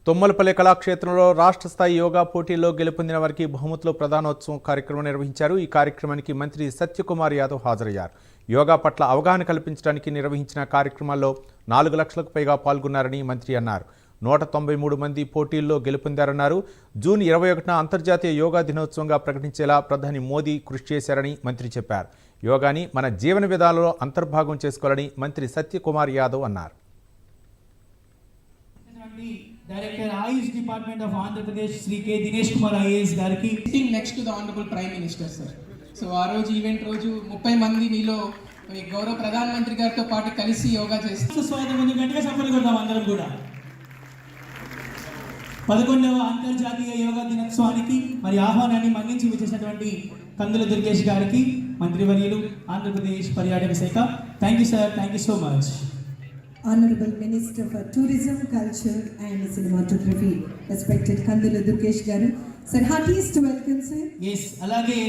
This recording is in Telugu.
తుమ్మలపల్లి కళాక్షేత్రంలో రాష్ట్ర స్థాయి యోగా పోటీల్లో గెలుపొందిన వారికి బహుమతులు ప్రదానోత్సవం కార్యక్రమం నిర్వహించారు. ఈ కార్యక్రమానికి మంత్రి సత్యకుమార్ యాదవ్ హాజరయ్యారు. యోగా పట్ల అవగాహన కల్పించడానికి నిర్వహించిన కార్యక్రమాల్లో 4 లక్షలకు పైగా పాల్గొన్నారని మంత్రి అన్నారు. 193 మంది పోటీల్లో గెలుపొందారన్నారు. జూన్ 21న అంతర్జాతీయ యోగా దినోత్సవంగా ప్రకటించేలా ప్రధాని మోదీ కృషి చేశారని మంత్రి చెప్పారు. యోగాని మన జీవన విధానంలో అంతర్భాగం చేసుకోవాలని మంత్రి సత్యకుమార్ యాదవ్ అన్నారు. Director IAS Department of Andhra Pradesh Sri K Dinesh Kumar IAS గారికి sitting next to the honorable prime minister sir. So ఆ రోజు ఈవెంట్ రోజు 30 మంది మీలో గౌరవ ప్రధాన మంత్రి గారితో పాటు కలిసి యోగా చేస్తారు. స్వాగతం ముందు గట్టిగా చప్పట్లు కొడదాం అందరం కూడా. 11వ అంతర్జాతీయ యోగా దినోత్సవానికి మరి ఆహ్వానాన్ని మన్నించి వచ్చేసినటువంటి కందుల దుర్గేష్ గారికి మంత్రివర్యులు ఆంధ్రప్రదేశ్ పర్యాటక శాఖ thank you sir, thank you so much. Honorable Minister for Tourism, Culture and Cinematography, respected Kandula Durgesh Garu. Sir, heartiest welcome, sir. Yes, అలాగే